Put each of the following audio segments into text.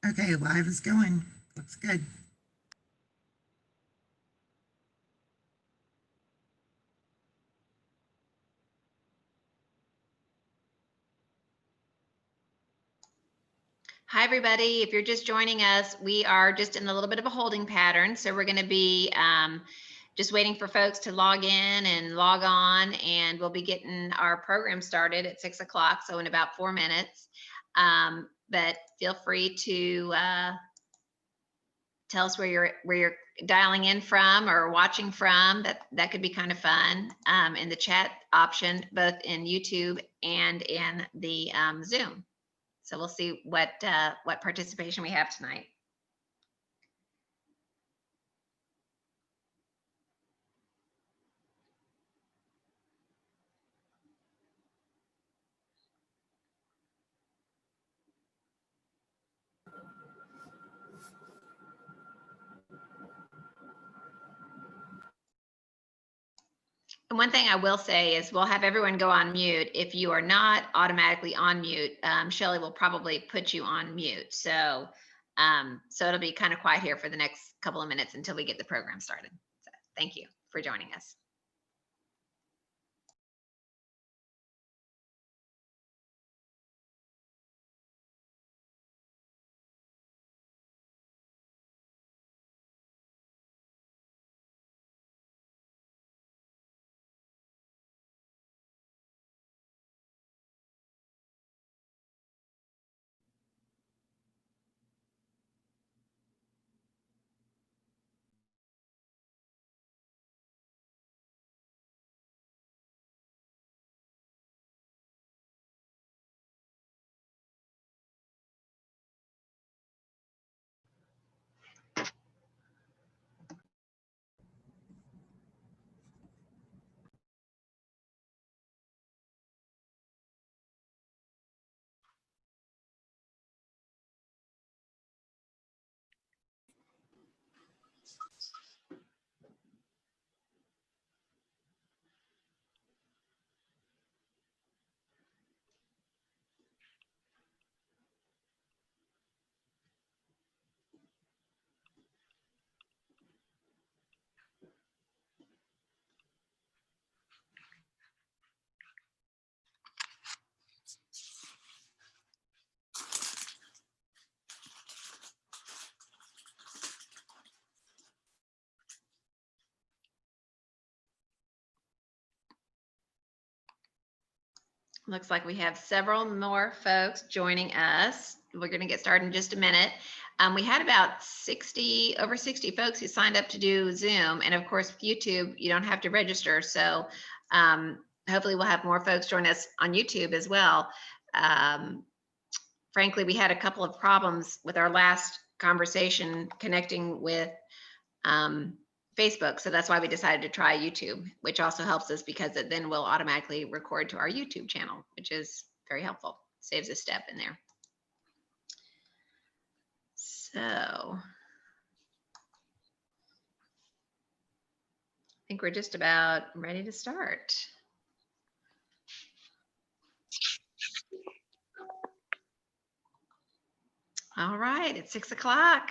Okay, live is going. Looks good. Hi, everybody. If you're just joining us, we are just in a little bit of a holding pattern. So we're going to be just waiting for folks to log in and log on, and we'll be getting our program started at 6 o'clock, so in about 4 minutes. But feel free to tell us where you're dialing in from or watching from. That could be kind of fun in the chat option, both in YouTube and in the Zoom. So we'll see what participation we have tonight. And one thing I will say is we'll have everyone go on mute. If you are not automatically on mute, Shelley will probably put you on mute. So it'll be kind of quiet here for the next couple of minutes until we get the program started. So thank you for joining us. Looks like we have several more folks joining us. We're going to get started in just a minute. We had about over 60 folks who signed up to do Zoom. And of course, YouTube, you don't have to register. So hopefully we'll have more folks join us on YouTube as well. Frankly, we had a couple of problems with our last conversation connecting with Facebook. So that's why we decided to try YouTube, which also helps us because it then will automatically record to our YouTube channel, which is very helpful. Saves a step in there. So I think we're just about ready to start. All right, it's 6 o'clock.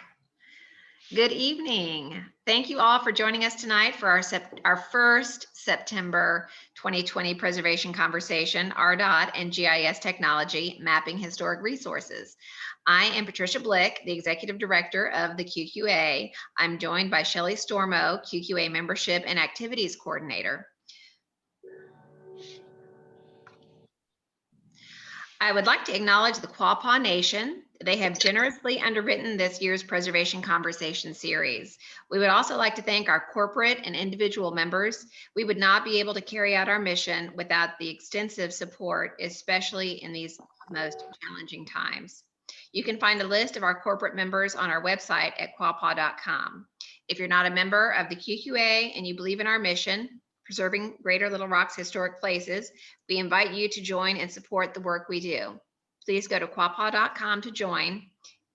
Good evening. Thank you all for joining us tonight for our first September 2020 preservation conversation, ARDOT and GIS technology, mapping historic resources. I am Patricia Blick, the Executive Director of the QQA. I'm joined by Shelley Stormo, QQA Membership and Activities Coordinator. I would like to acknowledge the Quapaw Nation. They have generously underwritten this year's Preservation Conversation series. We would also like to thank our corporate and individual members. We would not be able to carry out our mission without the extensive support, especially in these most challenging times. You can find a list of our corporate members on our website at quapaw.com. If you're not a member of the QQA and you believe in our mission, preserving Greater Little Rock's historic places, we invite you to join and support the work we do. Please go to quapaw.com to join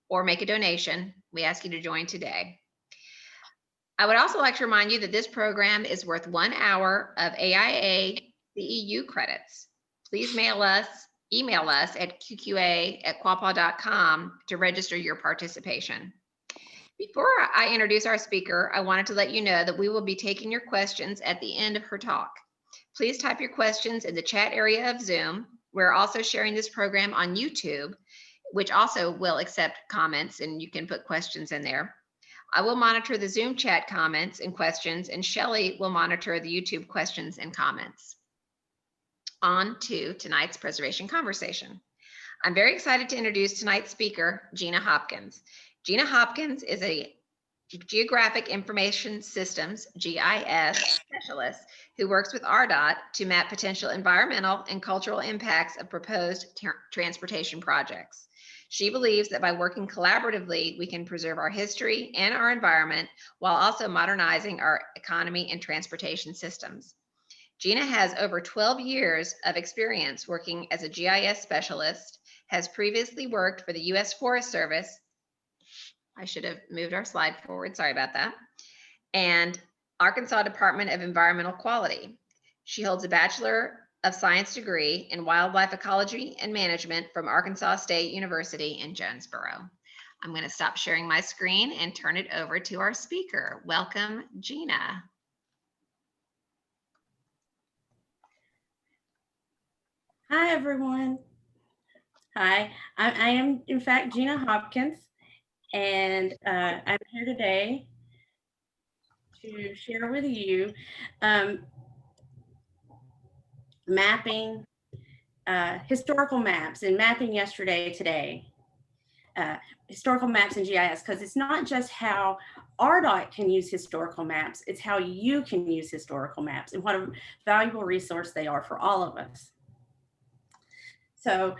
or make a donation. We ask you to join today. I would also like to remind you that this program is worth 1 hour of AIA CEU credits. Please mail us email us at qqa@quapaw.com to register your participation. Before I introduce our speaker, I wanted to let you know that we will be taking your questions at the end of her talk. Please type your questions in the chat area of Zoom. We're also sharing this program on YouTube, which also will accept comments, and you can put questions in there. I will monitor the Zoom chat comments and questions, and Shelley will monitor the YouTube questions and comments. On to tonight's preservation conversation. I'm very excited to introduce tonight's speaker, Gina Hopkins. Gina Hopkins is a Geographic Information Systems, GIS, specialist who works with ARDOT to map potential environmental and cultural impacts of proposed transportation projects. She believes that by working collaboratively, we can preserve our history and our environment while also modernizing our economy and transportation systems. Gina has over 12 years of experience working as a GIS specialist, has previously worked for the U.S. Forest Service. I should have moved our slide forward, sorry about that. And Arkansas Department of Environmental Quality. She holds a Bachelor of Science degree in Wildlife Ecology and Management from Arkansas State University in Jonesboro. I'm going to stop sharing my screen and turn it over to our speaker. Welcome, Gina. Hi, everyone. Hi, I am, in fact, Gina Hopkins, and I'm here today to share with you mapping, historical maps, and mapping yesterday, today. Historical maps in GIS, because it's not just how ARDOT can use historical maps, it's how you can use historical maps and what a valuable resource they are for all of us. So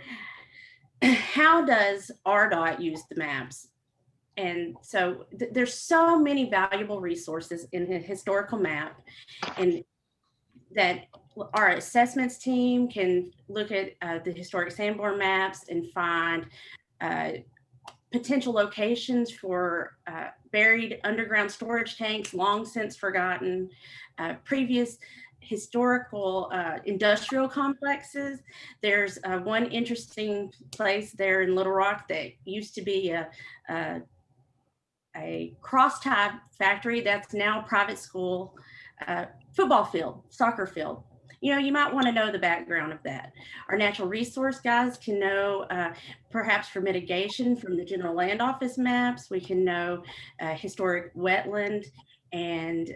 how does ARDOT use the maps? And so there's so many valuable resources in a historical map, and that our assessments team can look at the historic Sanborn maps and find potential locations for buried underground storage tanks, long since forgotten, previous historical industrial complexes. There's one interesting place there in Little Rock that used to be a cross-tie factory that's now a private school, football field, soccer field. You know, you might want to know the background of that. Our natural resource guys can know, perhaps for mitigation from the General Land Office maps, we can know historic wetland and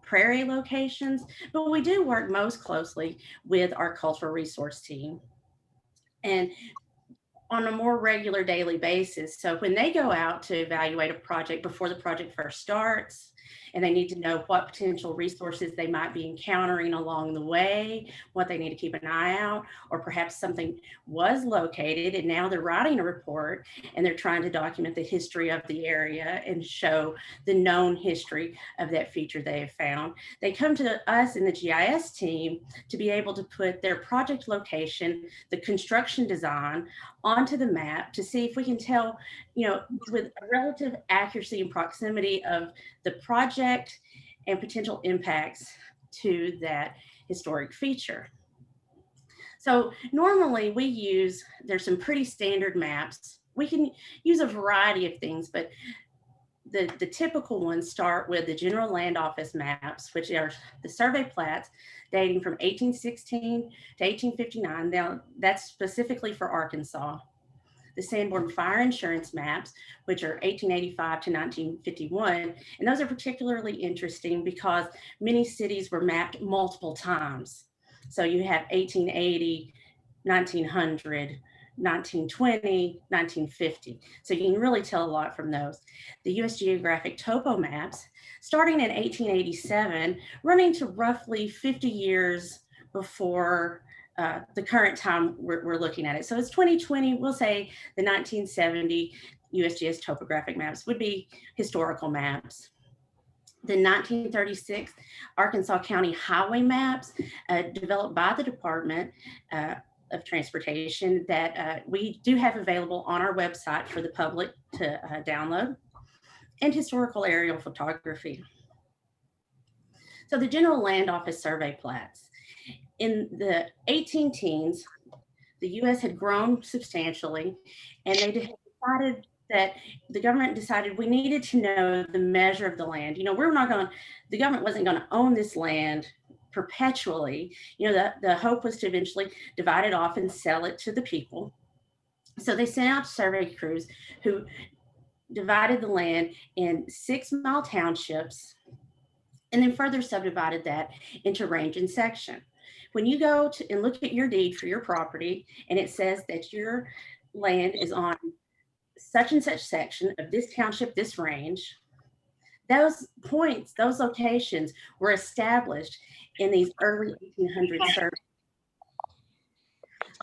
prairie locations, but we do work most closely with our cultural resource team, and on a more regular daily basis. So when they go out to evaluate a project before the project first starts, and they need to know what potential resources they might be encountering along the way, what they need to keep an eye out, or perhaps something was located and now they're writing a report and they're trying to document the history of the area and show the known history of that feature they have found. They come to us in the GIS team to be able to put their project location, the construction design, onto the map to see if we can tell, you know, with a relative accuracy and proximity of the project and potential impacts to that historic feature. So normally we use, there's some pretty standard maps. We can use a variety of things, but the typical ones start with the General Land Office maps, which are the survey plats dating from 1816 to 1859. Now that's specifically for Arkansas. The Sanborn Fire Insurance maps, which are 1885 to 1951. And those are particularly interesting because many cities were mapped multiple times. So you have 1880, 1900, 1920, 1950. So you can really tell a lot from those. The U.S. Geographic Topo maps, starting in 1887, running to roughly 50 years before the current time we're looking at it. So it's 2020, we'll say the 1970 USGS topographic maps would be historical maps. The 1936 Arkansas County highway maps developed by the Department of Transportation that we do have available on our website for the public to download, and historical aerial photography. So the General Land Office survey plats. In the 18 teens, The US had grown substantially, and they decided that the government decided we needed to know the measure of the land. You know, the government wasn't going to own this land perpetually. You know, the hope was to eventually divide it off and sell it to the people. So they sent out survey crews who divided the land in 6-mile townships and then further subdivided that into range and section. When you go to and look at your deed for your property and it says that your land is on such and such section of this township, this range, those points, those locations were established in these early 1800s surveys.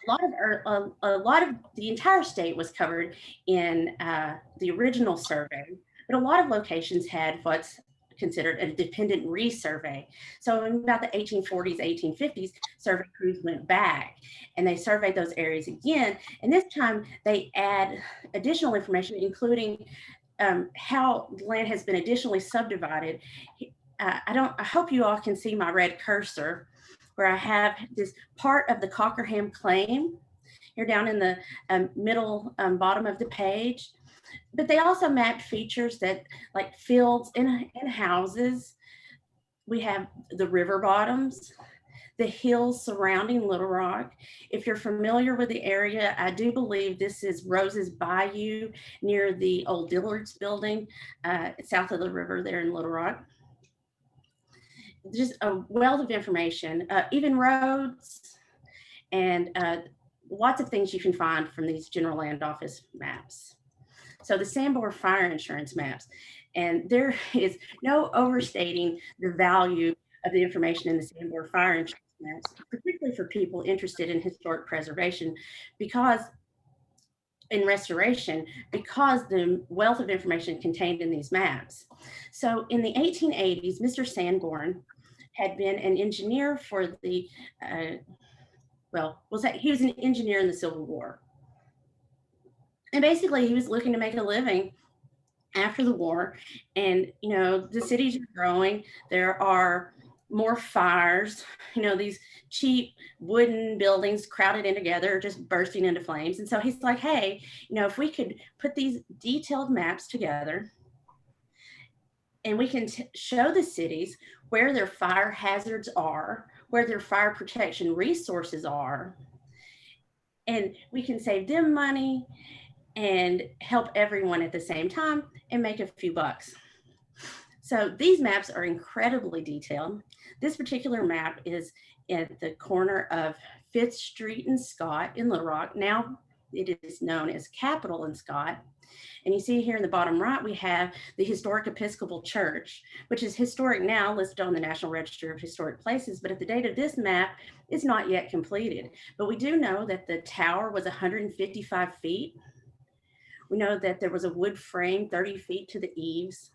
A lot of the entire state was covered in the original survey, but a lot of locations had what's considered a dependent resurvey. So in about the 1840s, 1850s, survey crews went back and they surveyed those areas again. And this time they add additional information, including how the land has been additionally subdivided. I hope you all can see my red cursor where I have this part of the Cockerham claim. You're down in the middle bottom of the page. But they also mapped features that like fields and houses. We have the river bottoms, the hills surrounding Little Rock. If you're familiar with the area, I do believe this is Rose's Bayou near the old Dillard's building, south of the river there in Little Rock. Just a wealth of information, even roads and lots of things you can find from these general land office maps. So the Sanborn fire insurance maps, and there is no overstating the value of the information in the Sanborn fire insurance maps, particularly for people interested in historic preservation, because in restoration, because the wealth of information contained in these maps. So in the 1880s, Mr. Sanborn had been an engineer for the, he was an engineer in the Civil War. And basically he was looking to make a living after the war. And, you know, the cities are growing. There are more fires, you know, these cheap wooden buildings crowded in together, just bursting into flames. And so he's like, hey, you know, if we could put these detailed maps together and we can show the cities where their fire hazards are, where their fire protection resources are, and we can save them money and help everyone at the same time and make a few bucks. So these maps are incredibly detailed. This particular map is at the corner of 5th Street and Scott in Little Rock. Now it is known as Capitol and Scott. And you see here in the bottom right, we have the Historic Episcopal Church, which is historic now, listed on the National Register of Historic Places, but at the date of this map, it's not yet completed. But we do know that the tower was 155 feet. We know that there was a wood frame 30 feet to the eaves.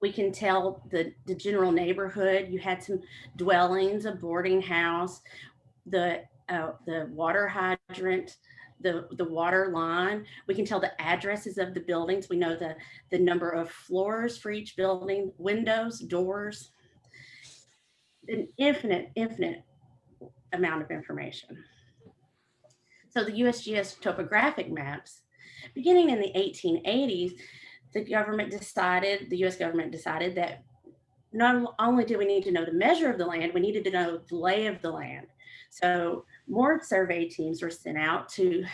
We can tell the general neighborhood. You had some dwellings, a boarding house, the water hydrant, the water line. We can tell the addresses of the buildings. We know the number of floors for each building, windows, doors, an infinite amount of information. So the USGS topographic maps, beginning in the 1880s, the US government decided that not only do we need to know the measure of the land, we needed to know the lay of the land. So more survey teams were sent out to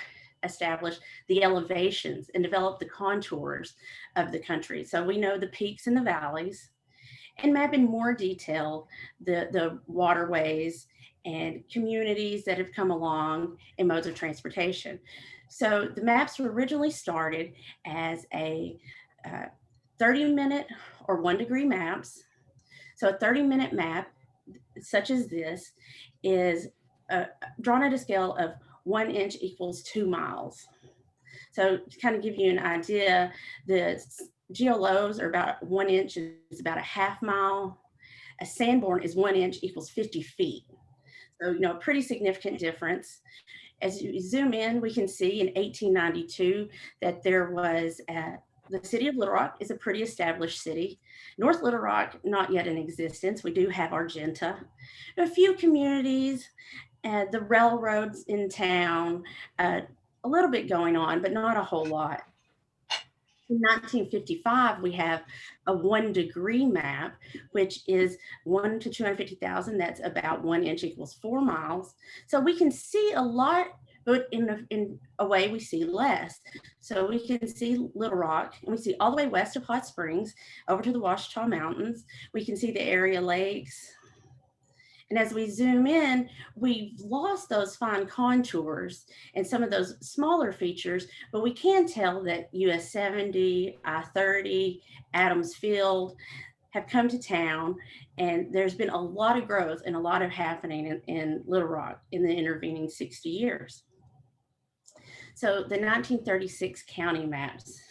establish the elevations and develop the contours of the country. So we know the peaks and the valleys, and map in more detail the waterways and communities that have come along and modes of transportation. So the maps were originally started as a 30-minute or 1-degree maps. So a 30-minute map, such as this, is drawn at a scale of 1 inch equals 2 miles. So to kind of give you an idea, the geolows are about 1 inch is about a half mile. A Sanborn is 1 inch equals 50 feet. So, you know, a pretty significant difference. As you zoom in, we can see in 1892 that there was the city of Little Rock is a pretty established city. North Little Rock, not yet in existence. We do have Argenta. A few communities the railroads in town, a little bit going on, but not a whole lot. In 1955, we have a 1-degree map, which is 1 to 250,000. That's about 1 inch equals 4 miles. So we can see a lot, but in a way we see less. So we can see Little Rock, and we see all the way west of Hot Springs over to the Ouachita Mountains. We can see the area lakes. And as we zoom in, we've lost those fine contours and some of those smaller features, but we can tell that US 70, I-30, Adams Field have come to town, and there's been a lot of growth and a lot of happening in Little Rock in the intervening 60 years. So the 1936 county maps,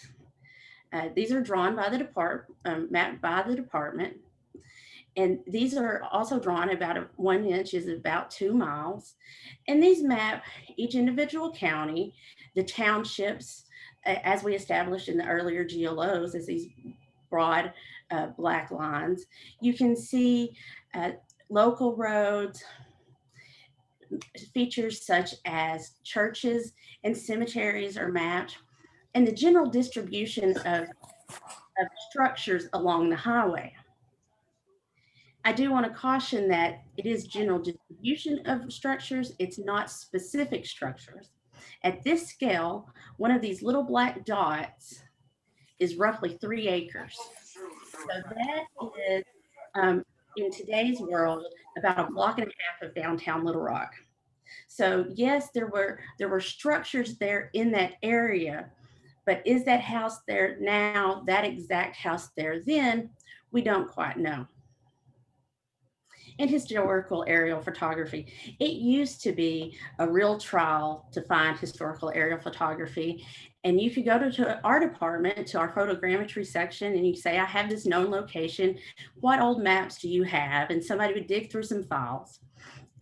these are drawn by the mapped by the department. And these are also drawn about 1 inch is about 2 miles. And these map each individual county, the townships, as we established in the earlier GLOs, as these broad black lines. You can see local roads, features such as churches and cemeteries are mapped, and the general distribution of structures along the highway. I do want to caution that it is general distribution of structures. It's not specific structures. At this scale, one of these little black dots is roughly 3 acres. So that is, in today's world, about a block and a half of downtown Little Rock. So yes, there were structures there in that area, but is that house there now, that exact house there then? We don't quite know. In historical aerial photography, it used to be a real trial to find historical aerial photography. And you could go to our department, to our photogrammetry section, and you say, I have this known location. What old maps do you have? And somebody would dig through some files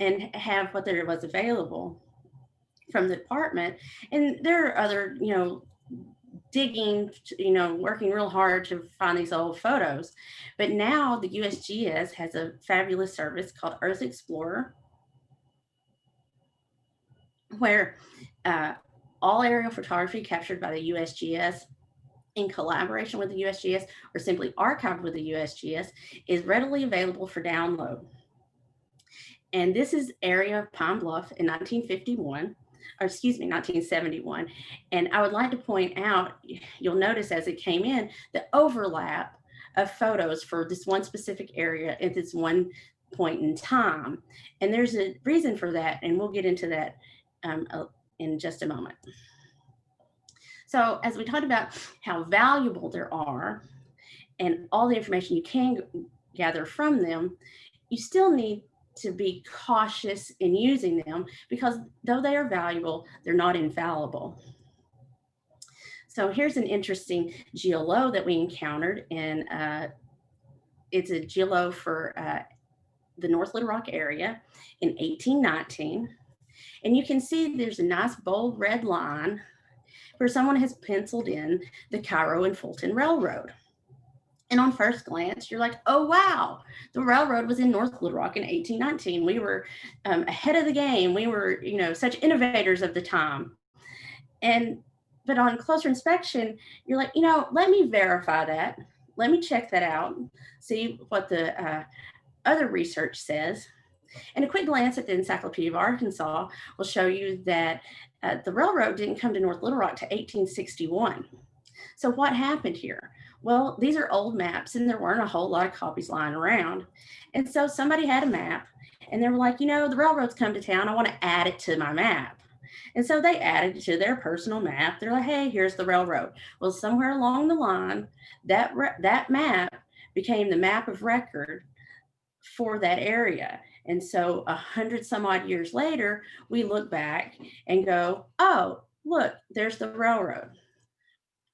and have what there was available from the department. And there are other, digging, working real hard to find these old photos. But now the USGS has a fabulous service called Earth Explorer, where all aerial photography captured by the USGS in collaboration with the USGS or simply archived with the USGS is readily available for download. And this is area of Pine Bluff in 1971. And I would like to point out, you'll notice as it came in, the overlap of photos for this one specific area at this one point in time. And there's a reason for that, and we'll get into that in just a moment. So as we talked about how valuable there are and all the information you can gather from them, you still need to be cautious in using them, because though they are valuable, they're not infallible. So here's an interesting GLO that we encountered in, it's a GLO for the North Little Rock area in 1819. And you can see there's a nice bold red line where someone has penciled in the Cairo and Fulton Railroad. And on first glance, you're like, oh, wow, the railroad was in North Little Rock in 1819. We were ahead of the game. We were, such innovators of the time. But on closer inspection, you're like, let me verify that. Let me check that out, see what the other research says. And a quick glance at the Encyclopedia of Arkansas will show you that the railroad didn't come to North Little Rock to 1861. So what happened here? Well, these are old maps and there weren't a whole lot of copies lying around. And so somebody had a map and they were like, the railroad's come to town. I want to add it to my map. And so they added it to their personal map. They're like, hey, here's the railroad. Well, somewhere along the line, that map became the map of record for that area. And so 100 some odd years later, we look back and go, oh, look, there's the railroad.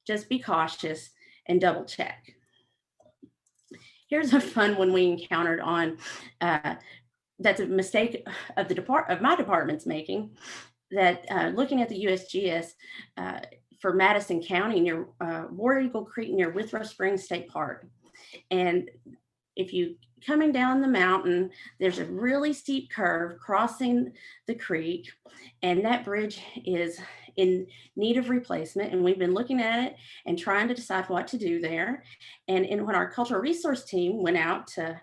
Just be cautious and double check. Here's a fun one we encountered on, that's a mistake of my department's making, that looking at the USGS for Madison County near War Eagle Creek near Withrow Springs State Park. And if you coming down the mountain, there's a really steep curve crossing the creek, and that bridge is in need of replacement. And we've been looking at it and trying to decide what to do there. And when our cultural resource team went out to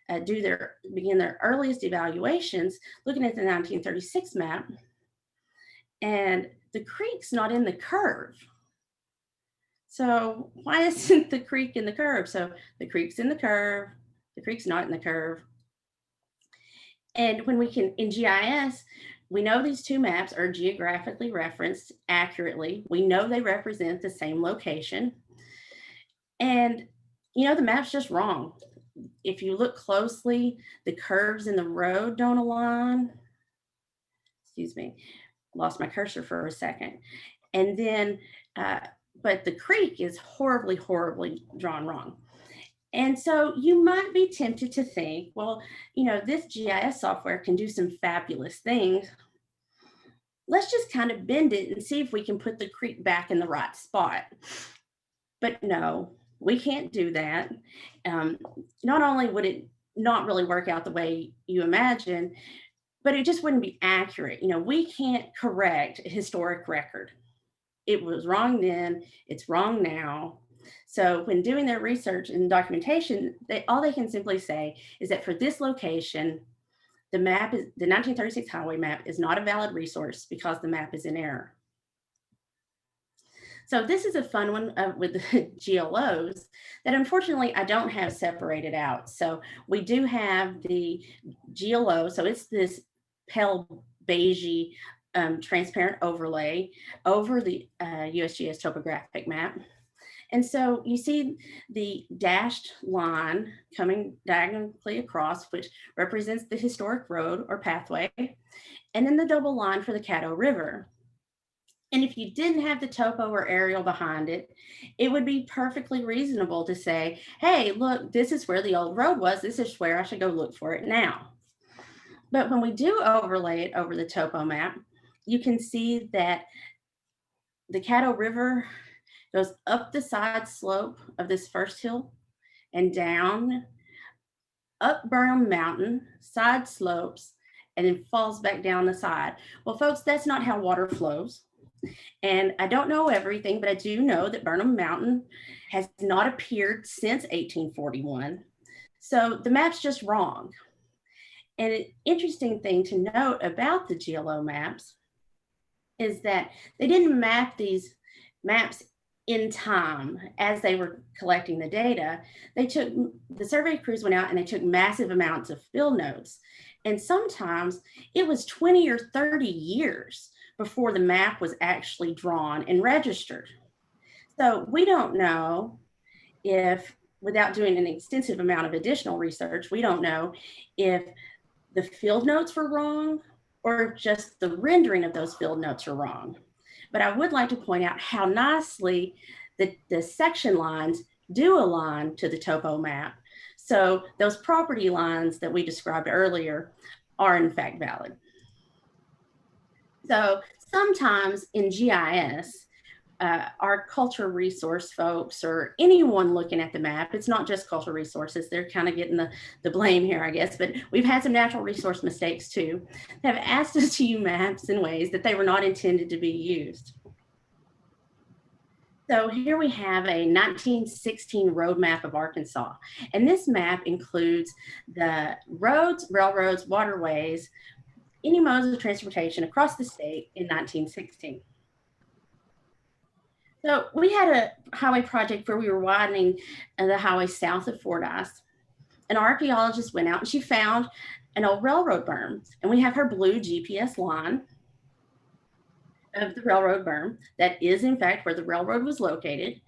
begin their earliest evaluations, looking at the 1936 map, and the creek's not in the curve. So why isn't the creek in the curve? So the creek's in the curve, the creek's not in the curve. And when we can, in GIS, we know these two maps are geographically referenced accurately. We know they represent the same location. And, you know, the map's just wrong. If you look closely, the curves in the road don't align. Excuse me, lost my cursor for a second. And then, but the creek is horribly, horribly drawn wrong. And so you might be tempted to think, well, you know, this GIS software can do some fabulous things. Let's just kind of bend it and see if we can put the creek back in the right spot. But no, we can't do that. Not only would it not really work out the way you imagine, but it just wouldn't be accurate. You know, we can't correct a historic record. It was wrong then, it's wrong now. So when doing their research and documentation, all they can simply say is that for this location, the 1936 highway map is not a valid resource because the map is in error. So this is a fun one with the GLOs that unfortunately I don't have separated out. So we do have the GLO, so it's this pale beigey transparent overlay over the USGS topographic map. And so you see the dashed line coming diagonally across, which represents the historic road or pathway, and then the double line for the Caddo River. And if you didn't have the topo or aerial behind it, it would be perfectly reasonable to say, hey, look, this is where the old road was. This is where I should go look for it now. But when we do overlay it over the topo map, you can see that the Caddo River goes up the side slope of this first hill and down, up Burnham Mountain, side slopes, and then falls back down the side. Well, folks, that's not how water flows. And I don't know everything, but I do know that Burnham Mountain has not appeared since 1841. So the map's just wrong. And an interesting thing to note about the GLO maps is that they didn't map these maps in time as they were collecting the data. The survey crews went out and they took massive amounts of field notes. And sometimes it was 20 or 30 years before the map was actually drawn and registered. So we don't know if, without doing an extensive amount of additional research, we don't know if the field notes were wrong or just the rendering of those field notes are wrong. But I would like to point out how nicely the section lines do align to the topo map. So those property lines that we described earlier are in fact valid. So sometimes in GIS, our culture resource folks or anyone looking at the map, it's not just culture resources, they're kind of getting the blame here, I guess, but we've had some natural resource mistakes too, have asked us to use maps in ways that they were not intended to be used. So here we have a 1916 road map of Arkansas. And this map includes the roads, railroads, waterways, any modes of transportation across the state in 1916. So we had a highway project where we were widening the highway south of Fordyce. An archaeologist went out and she found an old railroad berm. And we have her blue GPS line of the railroad berm that is in fact where the railroad was located.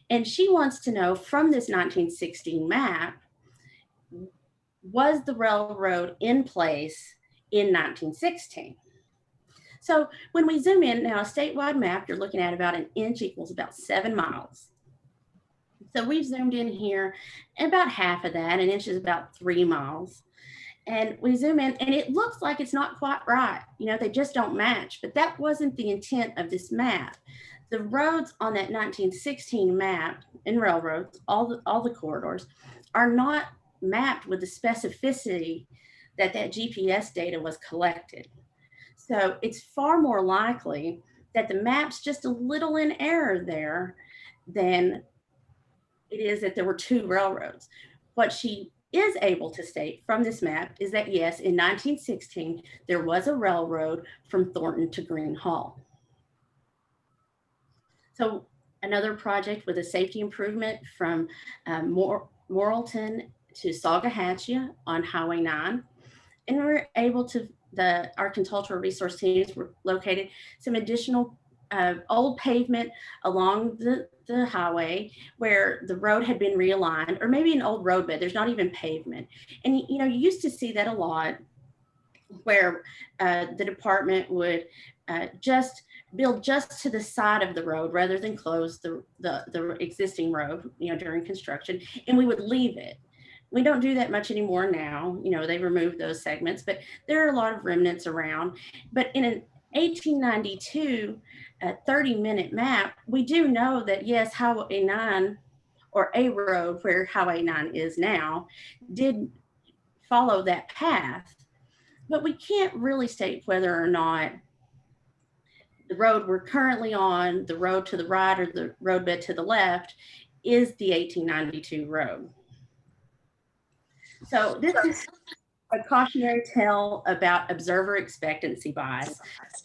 And she wants to know from this 1916 map, was the railroad in place in 1916? So when we zoom in, now a statewide map, you're looking at about an inch equals about 7 miles. So we've zoomed in here, and about half of that, an inch is about 3 miles. And we zoom in and it looks like it's not quite right. You know, they just don't match, but that wasn't the intent of this map. The roads on that 1916 map and railroads, all the corridors are not mapped with the specificity that that GPS data was collected. So it's far more likely that the map's just a little in error there than it is that there were two railroads. What she is able to state from this map is that yes, in 1916, there was a railroad from Thornton to Green Hall. So another project with a safety improvement from Morrilton to Salgahatchee on Highway 9. And we were able to, our agricultural resource teams were located some additional old pavement along the highway where the road had been realigned, or maybe an old roadbed, there's not even pavement. And you know, you used to see that a lot where the department would just build just to the side of the road rather than close the existing road, you know, during construction, and we would leave it. We don't do that much anymore now. You know, they removed those segments, but there are a lot of remnants around. But in an 1892 30-minute map, we do know that yes, Highway 9, or a road where Highway 9 is now, did follow that path. But we can't really state whether or not the road we're currently on, the road to the right or the roadbed to the left, is the 1892 road. So this is a cautionary tale about observer expectancy bias.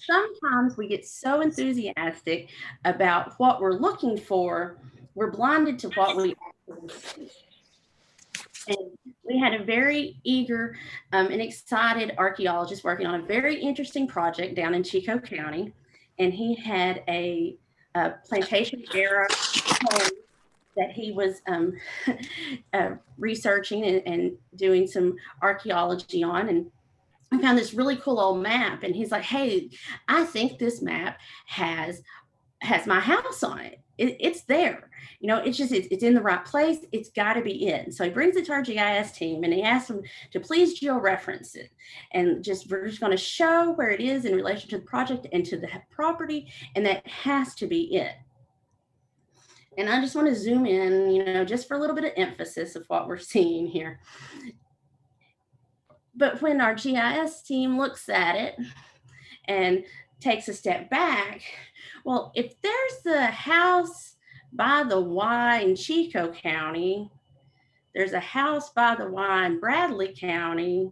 Sometimes we get so enthusiastic about what we're looking for, we're blinded to what we actually see. And we had a very eager and excited archaeologist working on a very interesting project down in Chico County. And he had a plantation era home that he was researching and doing some archaeology on. And I found this really cool old map. And he's like, hey, I think this map has my house on it. It's there. You know, it's in the right place. It's got to be in. So he brings it to our GIS team and he asks them to please georeference it. And we're just going to show where it is in relation to the project and to the property. And that has to be it. And I just want to zoom in, you know, just for a little bit of emphasis of what we're seeing here. But when our GIS team looks at it and takes a step back, well, if there's the house by the Y in Chico County, there's a house by the Y in Bradley County,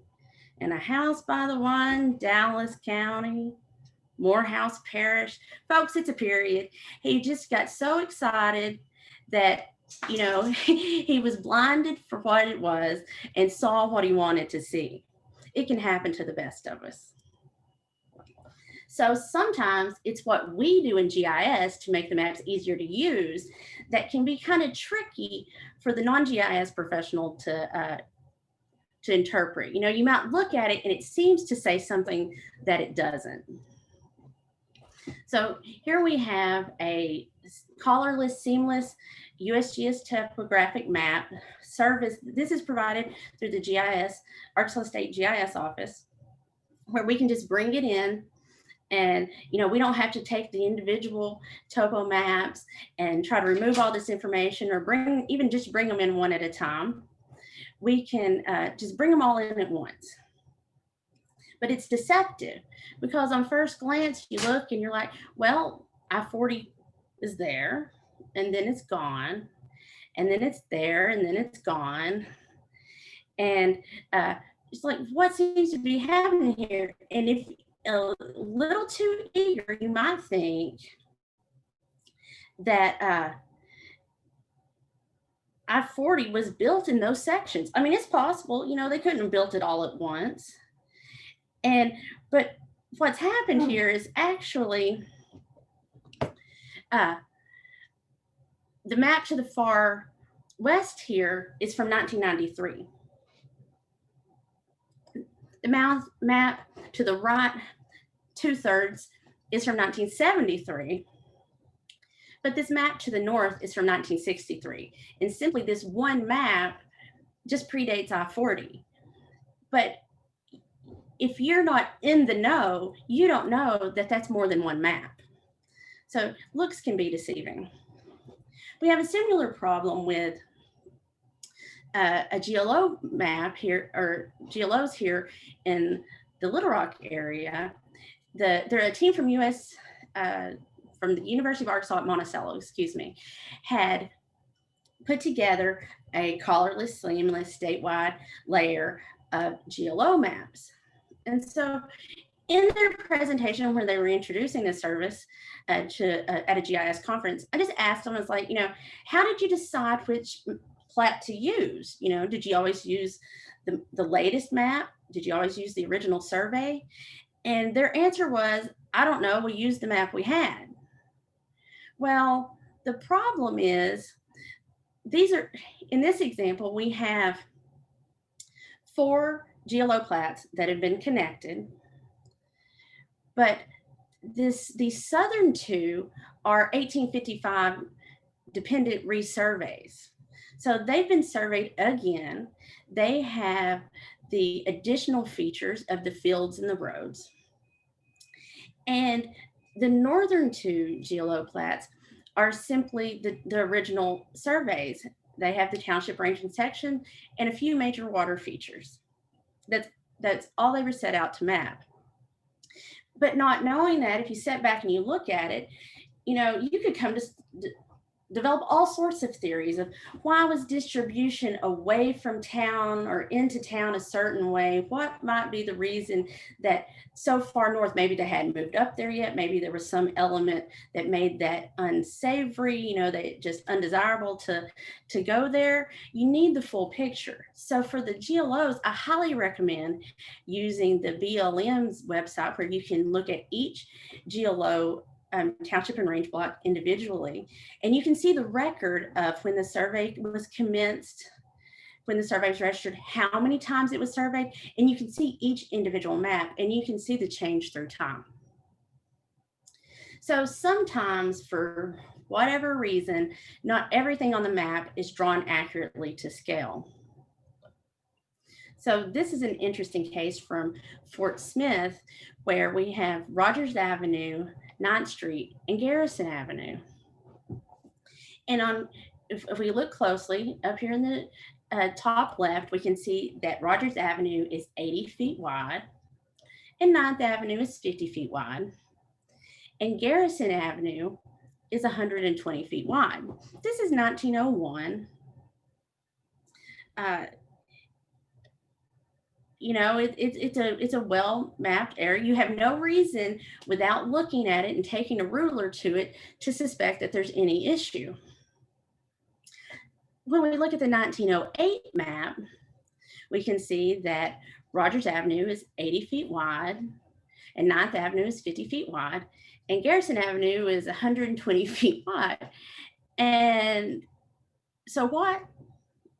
and a house by the Y in Dallas County, Morehouse Parish. Folks, it's a period. He just got so excited that, you know, he was blinded for what it was and saw what he wanted to see. It can happen to the best of us. So sometimes it's what we do in GIS to make the maps easier to use that can be kind of tricky for the non-GIS professional to interpret. You know, you might look at it and it seems to say something that it doesn't. So here we have a colorless, seamless USGS topographic map service. This is provided through the GIS, Arkansas State GIS office, where we can just bring it in. And, you know, we don't have to take the individual topo maps and try to remove all this information or just bring them in one at a time. We can just bring them all in at once. But it's deceptive because on first glance, you look and you're like, well, I-40 is there, and then it's gone, and then it's there, and then it's gone. And it's like, what seems to be happening here? And if a little too eager, you might think that I-40 was built in those sections. I mean, it's possible, you know, they couldn't have built it all at once. But what's happened here is actually the map to the far west here is from 1993. The map to the right 2/3 is from 1973. But this map to the north is from 1963. And simply this one map just predates I-40. But if you're not in the know, you don't know that that's more than one map. So looks can be deceiving. We have a similar problem with a GLO map here, or GLOs here in the Little Rock area. They're a team from from the University of Arkansas at Monticello, excuse me, had put together a collarless, seamless statewide layer of GLO maps. And so in their presentation where they were introducing this service at a GIS conference, I just asked them, I was like, how did you decide which plat to use? Did you always use the latest map? Did you always use the original survey? And their answer was, I don't know, we used the map we had. Well, the problem is, in this example, we have 4 GLO plats that have been connected, but these southern 2 are 1855 dependent resurveys. So they've been surveyed again. They have the additional features of the fields and the roads. And the northern 2 GLO plats are simply the original surveys. They have the township range and section and a few major water features. That's all they were set out to map. But not knowing that, if you step back and you look at it, you could come to develop all sorts of theories of why was distribution away from town or into town a certain way? What might be the reason that so far north, maybe they hadn't moved up there yet, maybe there was some element that made that unsavory, that just undesirable to go there. You need the full picture. So for the GLOs, I highly recommend using the BLM's website, where you can look at each GLO township and range block individually. And you can see the record of when the survey was commenced, when the survey was registered, how many times it was surveyed, and you can see each individual map, and you can see the change through time. So sometimes, for whatever reason, not everything on the map is drawn accurately to scale. So this is an interesting case from Fort Smith, where we have Rogers Avenue, 9th Street, and Garrison Avenue. And if we look closely up here in the top left, we can see that Rogers Avenue is 80 feet wide, and 9th Avenue is 50 feet wide, and Garrison Avenue is 120 feet wide. This is 1901. It's a well-mapped area. You have no reason, without looking at it and taking a ruler to it, to suspect that there's any issue. When we look at the 1908 map, we can see that Rogers Avenue is 80 feet wide, and 9th Avenue is 50 feet wide, and Garrison Avenue is 120 feet wide. And so what?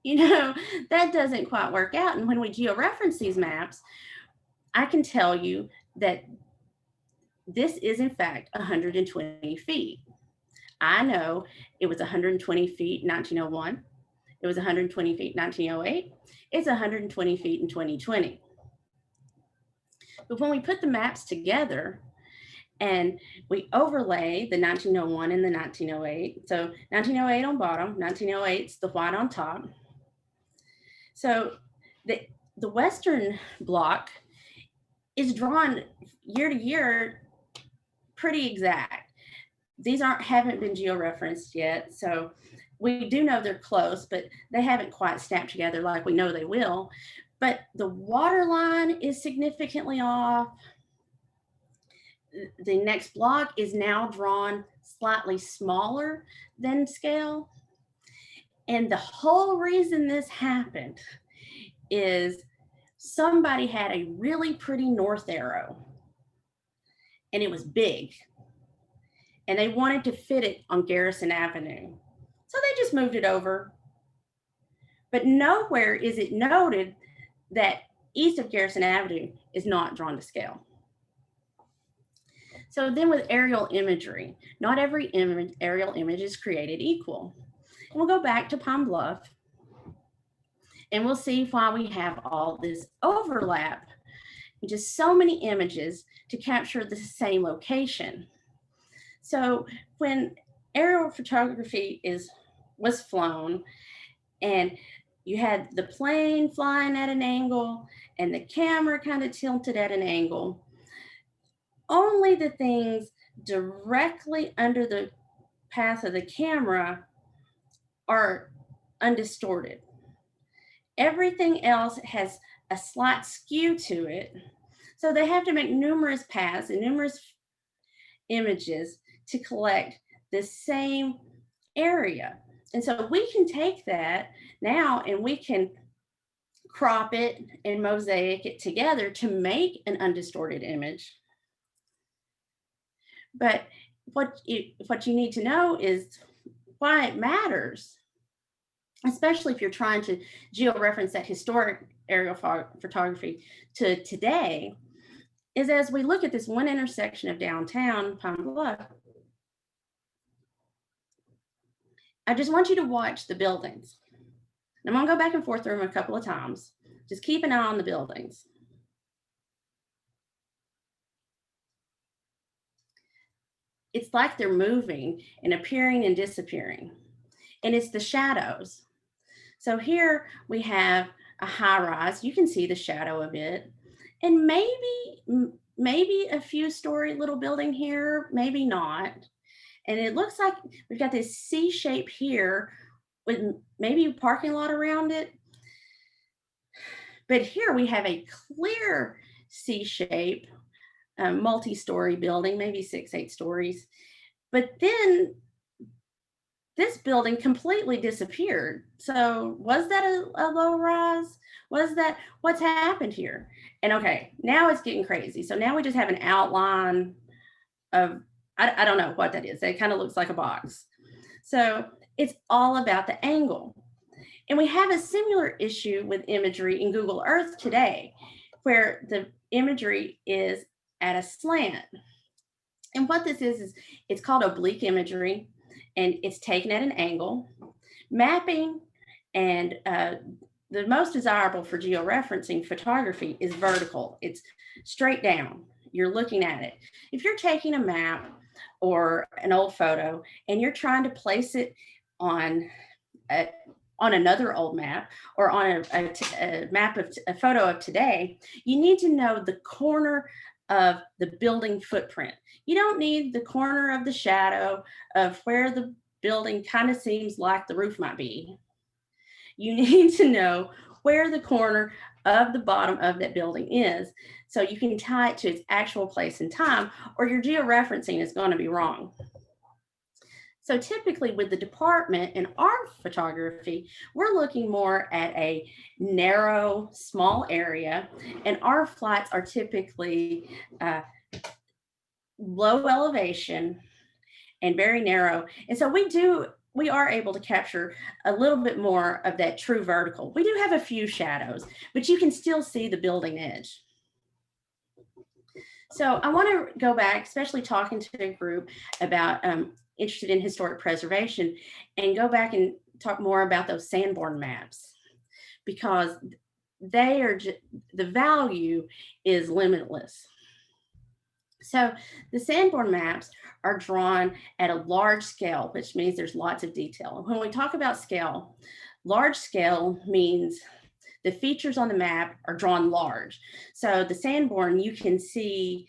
That doesn't quite work out. And when we georeference these maps, I can tell you that this is in fact 120 feet. I know it was 120 feet in 1901. It was 120 feet in 1908. It's 120 feet in 2020. But when we put the maps together and we overlay the 1901 and the 1908, so 1908 on bottom, 1908 is the white on top. So the Western block is drawn year to year pretty exact. These haven't been georeferenced yet, so we do know they're close, but they haven't quite snapped together like we know they will. But the water line is significantly off. The next block is now drawn slightly smaller than scale. And the whole reason this happened is somebody had a really pretty north arrow, and it was big, and they wanted to fit it on Garrison Avenue. So they just moved it over. But nowhere is it noted that east of Garrison Avenue is not drawn to scale. So then with aerial imagery, not every aerial image is created equal. And we'll go back to Pine Bluff, and we'll see why we have all this overlap, just so many images to capture the same location. So when aerial photography was flown, and you had the plane flying at an angle and the camera kind of tilted at an angle. Only the things directly under the path of the camera are undistorted. Everything else has a slight skew to it. So they have to make numerous paths and numerous images to collect the same area. And so we can take that now and we can crop it and mosaic it together to make an undistorted image. But what you need to know is why it matters, especially if you're trying to georeference that historic aerial photography to today, is as we look at this one intersection of downtown Pine Bluff, I just want you to watch the buildings. And I'm gonna go back and forth through them a couple of times. Just keep an eye on the buildings. It's like they're moving and appearing and disappearing. And it's the shadows. So here we have a high rise. You can see the shadow of it. And maybe a few story little building here, maybe not. And it looks like we've got this C shape here with maybe a parking lot around it. But here we have a clear C shape, multi-story building, maybe 6-8 stories. But then this building completely disappeared. So was that a low rise? What's happened here? And okay, now it's getting crazy. So now we just have an outline of, I don't know what that is. It kind of looks like a box. So it's all about the angle. And we have a similar issue with imagery in Google Earth today, where the imagery is at a slant. And what this is it's called oblique imagery, and it's taken at an angle. Mapping and the most desirable for georeferencing photography is vertical. It's straight down. You're looking at it. If you're taking a map or an old photo and you're trying to place it on another old map or on a map of a photo of today, you need to know the corner of the building footprint. You don't need the corner of the shadow of where the building kind of seems like the roof might be. You need to know where the corner of the bottom of that building is so you can tie it to its actual place and time, or your georeferencing is going to be wrong. So typically with the department in our photography, we're looking more at a narrow, small area, and our flights are typically low elevation and very narrow. And so we are able to capture a little bit more of that true vertical. We do have a few shadows, but you can still see the building edge. So I want to go back, especially talking to a group about interested in historic preservation, and go back and talk more about those Sanborn maps, because they are the value is limitless. So the Sanborn maps are drawn at a large scale, which means there's lots of detail. And when we talk about scale, large scale means the features on the map are drawn large. So the Sanborn, you can see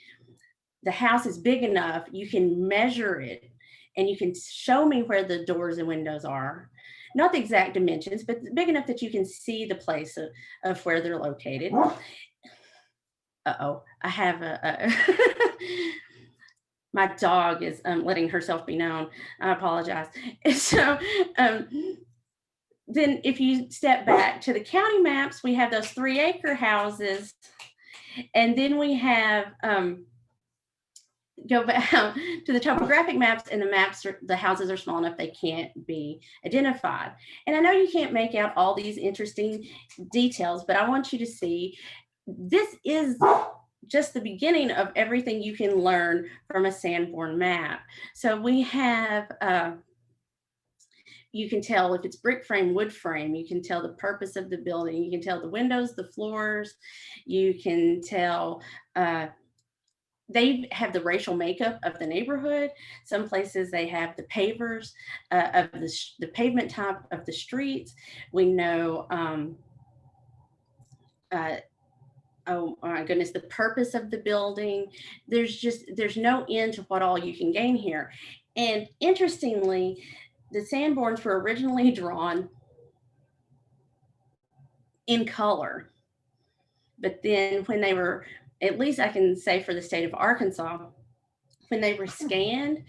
the house is big enough, you can measure it, and you can show me where the doors and windows are. Not the exact dimensions, but big enough that you can see the place of where they're located. Uh-oh, I have my dog is letting herself be known. I apologize. So then if you step back to the county maps, we have those 3-acre houses. And then we have, go back to the topographic maps, and the houses are small enough they can't be identified. And I know you can't make out all these interesting details, but I want you to see this is just the beginning of everything you can learn from a Sanborn map. So we have, you can tell if it's brick frame, wood frame, you can tell the purpose of the building, you can tell the windows, the floors, you can tell they have the racial makeup of the neighborhood. Some places they have the pavers of the pavement type of the streets. We know, oh my goodness, the purpose of the building. There's no end to what all you can gain here. And interestingly, the Sanborns were originally drawn in color, but then when they were, at least I can say for the state of Arkansas, when they were scanned,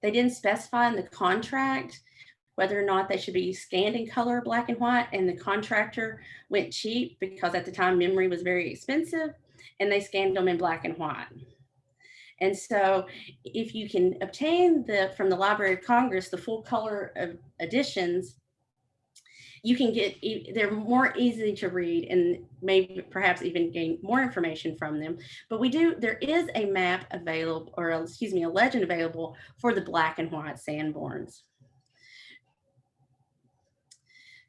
they didn't specify in the contract whether or not they should be scanned in color, black and white, and the contractor went cheap because at the time memory was very expensive, and they scanned them in black and white. And so if you can obtain from the Library of Congress, the full color of editions, you can get, they're more easy to read and maybe perhaps even gain more information from them. But there is a map available, or excuse me, a legend available for the black and white Sanborns.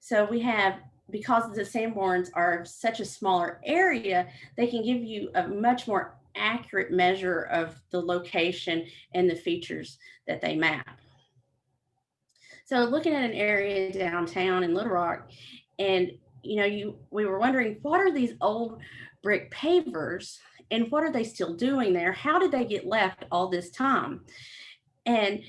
So we have, because the Sanborns are such a smaller area, they can give you a much more accurate measure of the location and the features that they map. So looking at an area downtown in Little Rock, and we were wondering, what are these old brick pavers and what are they still doing there? How did they get left all this time? And,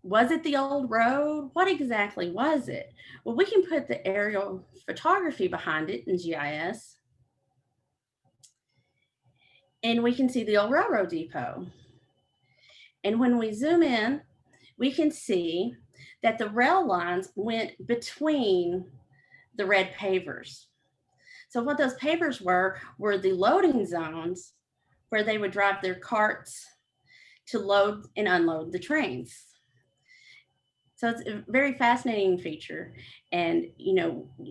was it the old road? What exactly was it? Well, we can put the aerial photography behind it in GIS. And we can see the old railroad depot. And when we zoom in, we can see that the rail lines went between the red pavers. So what those pavers were the loading zones where they would drive their carts to load and unload the trains. So it's a very fascinating feature. And,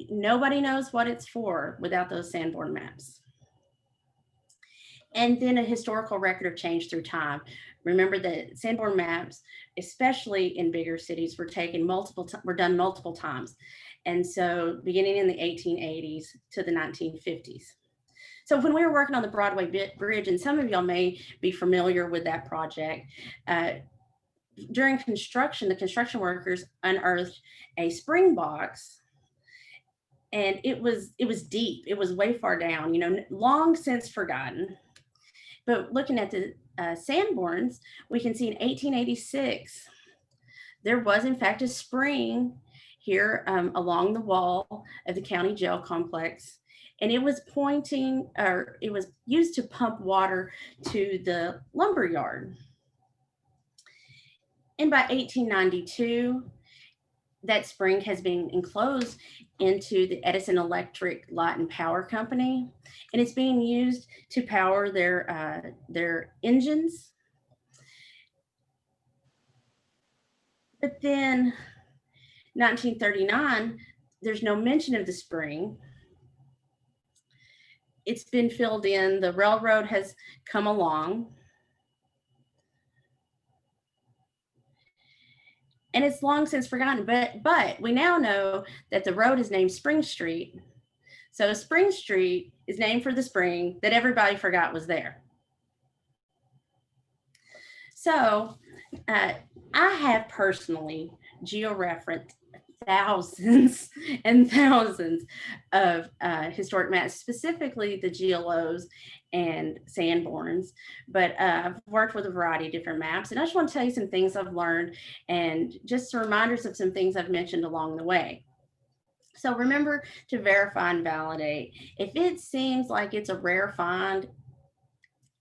nobody knows what it's for without those Sanborn maps. And then a historical record of change through time. Remember that Sanborn maps, especially in bigger cities, were done multiple times. And so beginning in the 1880s to the 1950s. So when we were working on the Broadway Bridge, and some of y'all may be familiar with that project, during construction, the construction workers unearthed a spring box, and it was deep. It was way far down, long since forgotten. But looking at the Sanborns, we can see in 1886, there was in fact a spring here along the wall of the county jail complex. And it was it was used to pump water to the lumber yard. And by 1892, that spring has been enclosed into the Edison Electric Light and Power Company, and it's being used to power their engines. But then 1939, there's no mention of the spring. It's been filled in. The railroad has come along. And it's long since forgotten, but we now know that the road is named Spring Street. So Spring Street is named for the spring that everybody forgot was there. So I have personally georeferenced thousands and thousands of historic maps, specifically the GLOs and Sanborns, but I've worked with a variety of different maps. And I just want to tell you some things I've learned and just some reminders of some things I've mentioned along the way. So remember to verify and validate. If it seems like it's a rare find,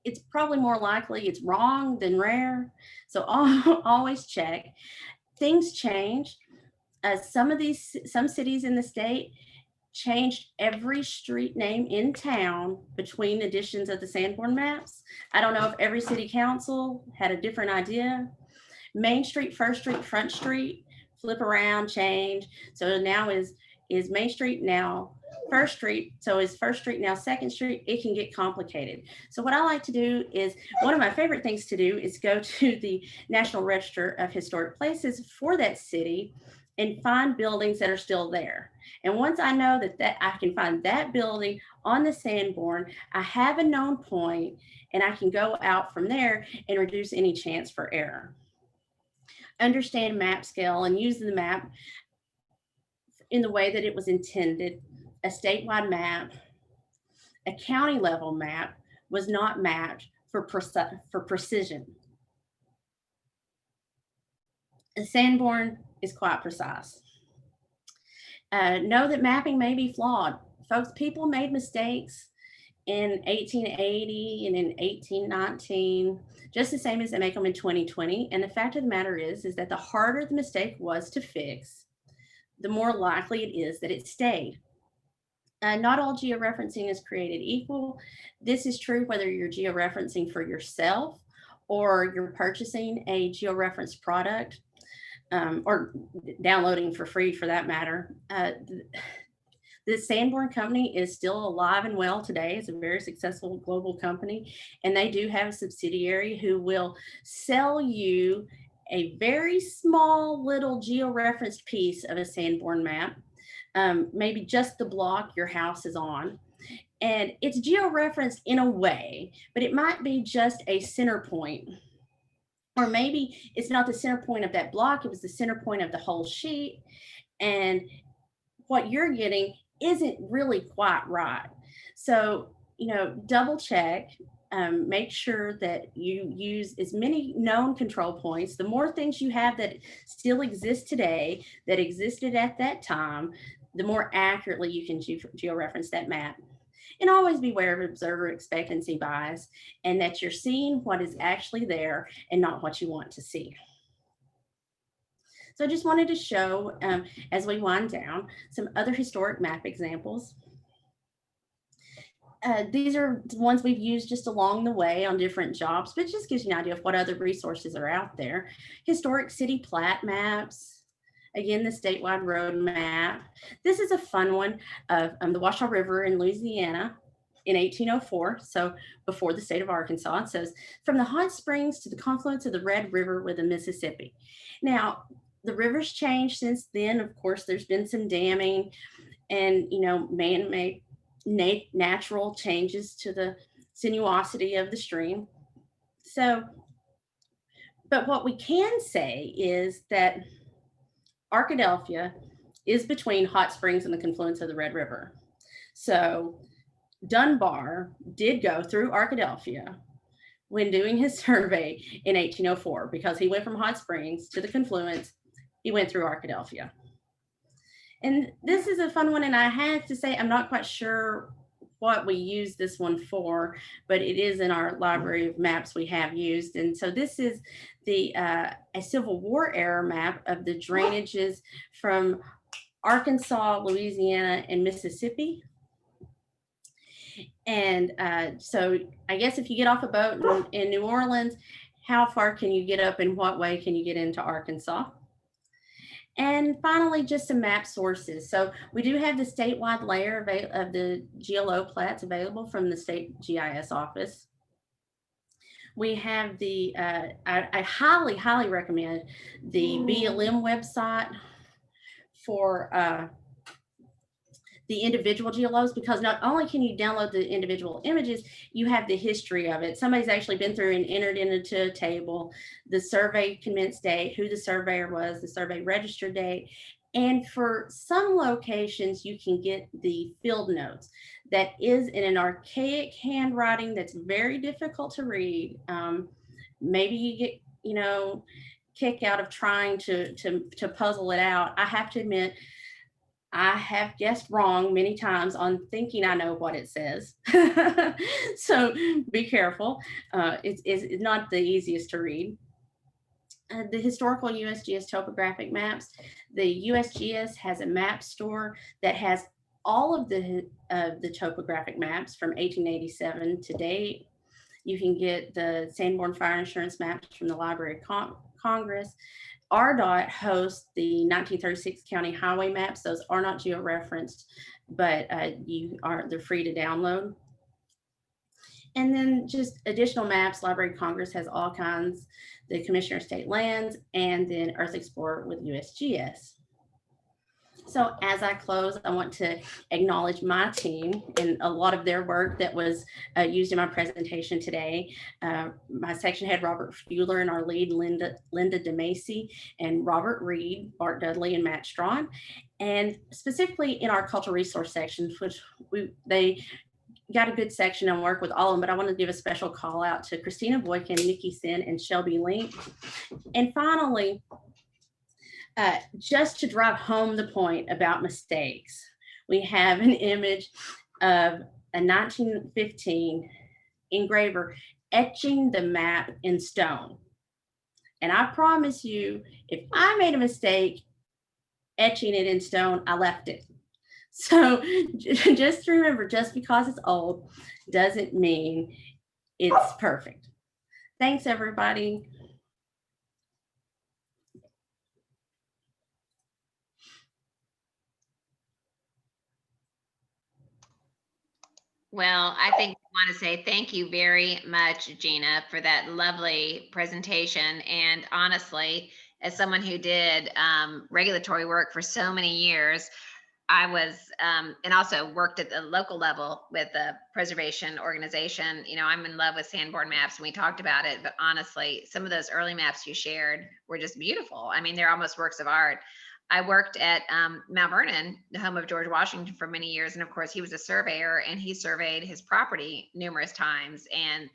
it's probably more likely it's wrong than rare. So always check. Things change. Some cities in the state changed every street name in town between editions of the Sanborn maps. I don't know if every city council had a different idea. Main Street, First Street, Front Street, flip around, change. So now is Main Street now First Street? So is First Street now Second Street? It can get complicated. So what I like to do is, one of my favorite things to do is go to the National Register of Historic Places for that city and find buildings that are still there. And once I know that I can find that building on the Sanborn, I have a known point, and I can go out from there and reduce any chance for error. Understand map scale and use the map in the way that it was intended. A statewide map, a county level map was not mapped for precision. The Sanborn is quite precise. Know that mapping may be flawed. Folks, people made mistakes in 1880 and in 1819, just the same as they make them in 2020. And the fact of the matter is that the harder the mistake was to fix, the more likely it is that it stayed. Not all georeferencing is created equal. This is true whether you're georeferencing for yourself or you're purchasing a georeferenced product, or downloading for free for that matter. The Sanborn Company is still alive and well today. It's a very successful global company, and they do have a subsidiary who will sell you a very small little georeferenced piece of a Sanborn map, maybe just the block your house is on. And it's georeferenced in a way, but it might be just a center point. Or maybe it's not the center point of that block, it was the center point of the whole sheet. And what you're getting isn't really quite right. So, double check, make sure that you use as many known control points. The more things you have that still exist today, that existed at that time, the more accurately you can georeference that map. And always beware of observer expectancy bias, and that you're seeing what is actually there and not what you want to see. So I just wanted to show, as we wind down, some other historic map examples. These are the ones we've used just along the way on different jobs, but it just gives you an idea of what other resources are out there. Historic city plat maps. Again, the statewide road map. This is a fun one of the Washoe River in Louisiana in 1804, so before the state of Arkansas. It says, from the hot springs to the confluence of the Red River with the Mississippi. Now, the river's changed since then. Of course, there's been some damming and, man-made natural changes to the sinuosity of the stream. So, but what we can say is that Arkadelphia is between Hot Springs and the confluence of the Red River. So Dunbar did go through Arkadelphia when doing his survey in 1804, because he went from Hot Springs to the confluence. He went through Arkadelphia. And this is a fun one, and I have to say I'm not quite sure what we use this one for, but it is in our library of maps we have used. And so this is the a Civil War era map of the drainages from Arkansas, Louisiana, and Mississippi. And so I guess if you get off a boat in New Orleans, how far can you get up and what way can you get into Arkansas? And finally, just some map sources. So we do have the statewide layer of the GLO plats available from the state GIS office. We have the, I highly, highly recommend the BLM website for the individual GLOs, because not only can you download the individual images, you have the history of it. Somebody's actually been through and entered into a table, the survey commenced date, who the surveyor was, the survey register date. And for some locations, you can get the field notes. That is in an archaic handwriting that's very difficult to read. Maybe you get, kick out of trying to puzzle it out. I have to admit, I have guessed wrong many times on thinking I know what it says. So be careful. It's not the easiest to read. The historical USGS topographic maps. The USGS has a map store that has all of the topographic maps from 1887 to date. You can get the Sanborn Fire Insurance maps from the Library of Congress. ARDOT hosts the 1936 county highway maps. Those are not georeferenced, but they're free to download. And then just additional maps. Library of Congress has all kinds, the Commissioner of State Lands, and then Earth Explorer with USGS. So as I close, I want to acknowledge my team and a lot of their work that was used in my presentation today. My section head, Robert Fueler, and our lead, Linda DeMacy, and Robert Reed, Bart Dudley, and Matt Strawn. And specifically in our cultural resource sections, which they got a good section and work with all of them, but I want to give a special call out to Christina Boykin, Nikki Sin, and Shelby Link. And finally, just to drive home the point about mistakes, we have an image of a 1915 engraver etching the map in stone. And I promise you, if I made a mistake etching it in stone, I left it. So just remember, just because it's old doesn't mean it's perfect. Thanks, everybody. Well, I think I want to say thank you very much, Gina, for that lovely presentation. And honestly, as someone who did regulatory work for so many years, I was, and also worked at the local level with a preservation organization. You know, I'm in love with Sanborn maps, and we talked about it. But honestly, some of those early maps you shared were just beautiful. I mean, they're almost works of art. I worked at Mount Vernon, the home of George Washington, for many years. And of course, he was a surveyor, and he surveyed his property numerous times. And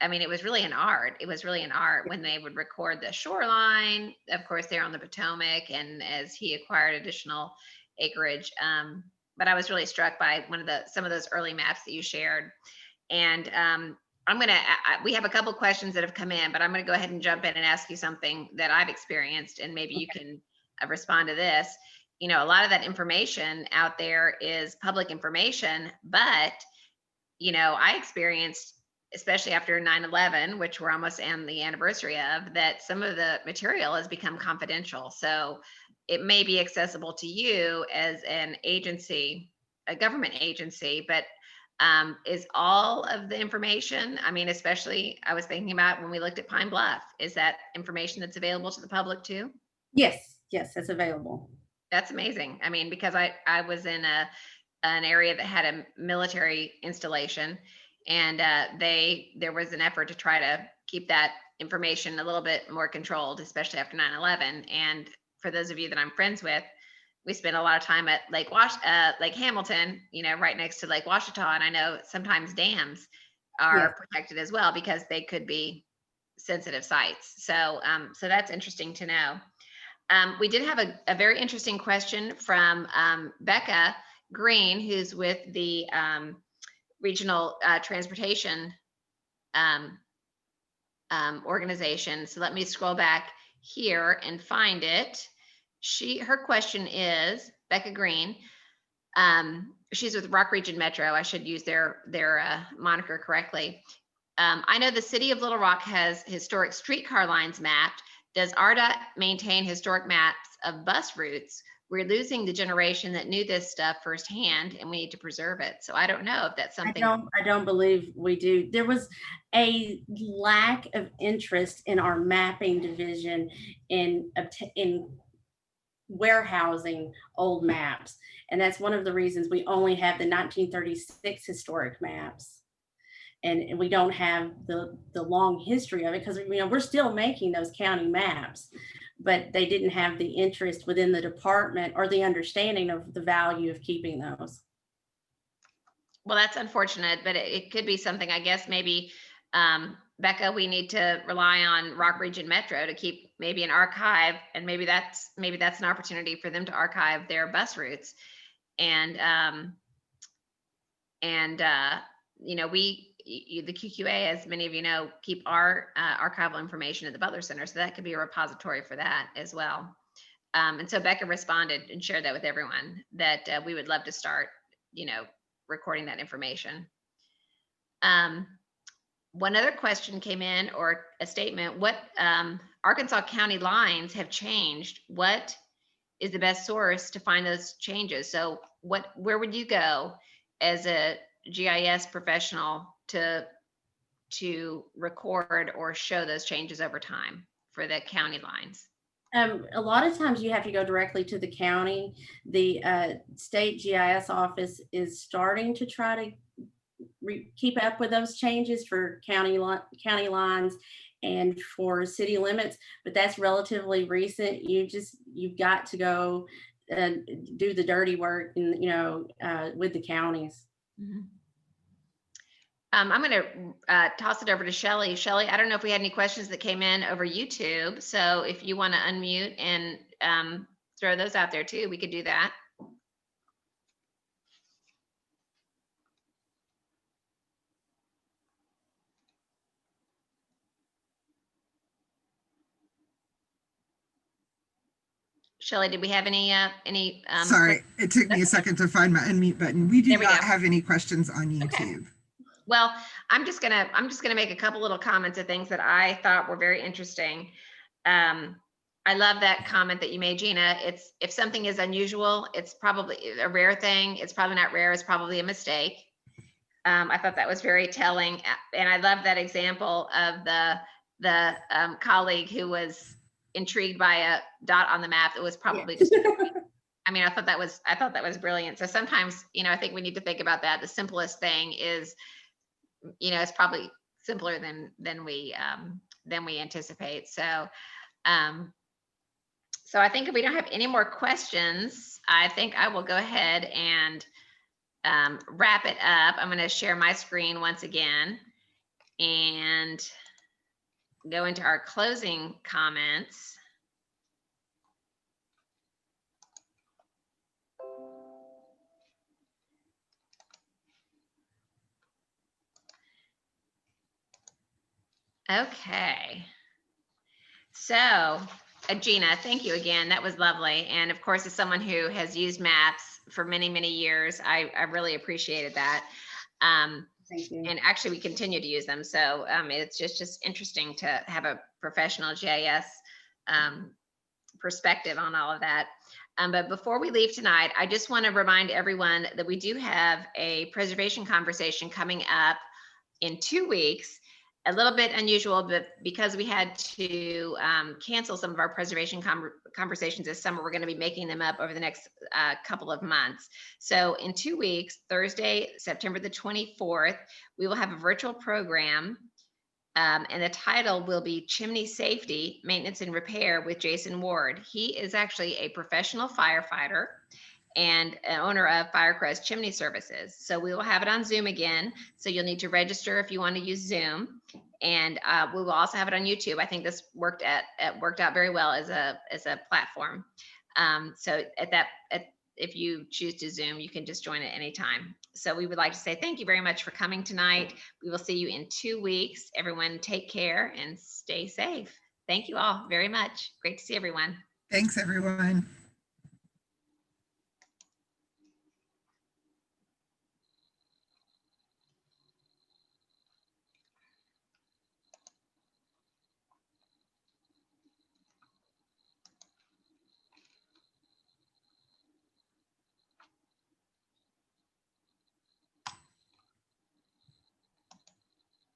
I mean, it was really an art. It was really an art when they would record the shoreline, of course, there on the Potomac, and as he acquired additional acreage. But I was really struck by some of those early maps that you shared. And we have a couple questions that have come in, but I'm gonna go ahead and jump in and ask you something that I've experienced, and maybe you can respond to this. You know, a lot of that information out there is public information, but, you know, I experienced, especially after 9/11, which we're almost on the anniversary of, that some of the material has become confidential. So it may be accessible to you as an agency, a government agency, but is all of the information, I mean, especially I was thinking about when we looked at Pine Bluff, is that information that's available to the public too? Yes, it's available. That's amazing. I mean, because I was in an area that had a military installation, and there was an effort to try to keep that information a little bit more controlled, especially after 9/11. And for those of you that I'm friends with, we spent a lot of time at Lake Hamilton, you know, right next to Lake Washita. And I know sometimes dams are protected as well because they could be sensitive sites. So that's interesting to know. We did have a very interesting question from Becca Green, who's with the Regional Transportation organization. So let me scroll back here and find it. Her question is, Becca Green, she's with Rock Region Metro. I should use their moniker correctly. I know the city of Little Rock has historic streetcar lines mapped. Does ARDOT maintain historic maps of bus routes? We're losing the generation that knew this stuff firsthand, and we need to preserve it. So I don't know if that's something. I don't believe we do. There was a lack of interest in our mapping division in warehousing old maps. And that's one of the reasons we only have the 1936 historic maps. And we don't have the long history of it, because, you know, we're still making those county maps, but they didn't have the interest within the department or the understanding of the value of keeping those. Well, that's unfortunate, but it could be something, I guess, maybe, Becca, we need to rely on Rock Region Metro to keep maybe an archive, and maybe that's an opportunity for them to archive their bus routes. And you know, the QQA, as many of you know, keep our archival information at the Butler Center, so that could be a repository for that as well. And so Becca responded and shared that with everyone, that we would love to start, you know, recording that information. One other question came in, or a statement: what Arkansas County lines have changed? What is the best source to find those changes? So where would you go as a GIS professional to record or show those changes over time for the county lines? A lot of times you have to go directly to the county. The state GIS office is starting to try to keep up with those changes for county lines and for city limits, but that's relatively recent. You've got to go and do the dirty work, and with the counties. Mhm. I'm going to toss it over to Shelley. Shelley, I don't know if we had any questions that came in over YouTube. So if you want to unmute and throw those out there too, we could do that. Shelley, did we have any Sorry, it took me a second to find my unmute button. We do There we not go. have any questions on YouTube. Okay. Well, I'm just gonna make a couple little comments of things that I thought were very interesting. I love that comment that you made, Gina. It's, if something is unusual, it's probably a rare thing. It's probably not rare. It's probably a mistake. I thought that was very telling, and I love that example of the colleague who was intrigued by a dot on the map that was probably just. I mean, I thought that was brilliant. So sometimes, I think we need to think about that. The simplest thing is, it's probably simpler than we anticipate. So, so I think if we don't have any more questions, I think I will go ahead and wrap it up. I'm going to share my screen once again and go into our closing comments. Okay. So, Gina, thank you again. That was lovely. And of course, as someone who has used maps for many, many years, I really appreciated that. Thank you. And actually, we continue to use them. So it's just interesting to have a professional GIS perspective on all of that. But before we leave tonight, I just want to remind everyone that we do have a preservation conversation coming up in 2 weeks. A little bit unusual, but because we had to cancel some of our preservation conversations this summer, we're going to be making them up over the next couple of months. So in 2 weeks, Thursday, September the 24th, we will have a virtual program, and the title will be Chimney Safety, Maintenance and Repair with Jason Ward. He is actually a professional firefighter and an owner of Firecrest Chimney Services. So we will have it on Zoom again. So you'll need to register if you want to use Zoom. And we will also have it on YouTube. I think this worked out very well as a platform. So if you choose to Zoom, you can just join at any time. So we would like to say thank you very much for coming tonight. We will see you in 2 weeks. Everyone take care and stay safe. Thank you all very much. Great to see everyone. Thanks, everyone.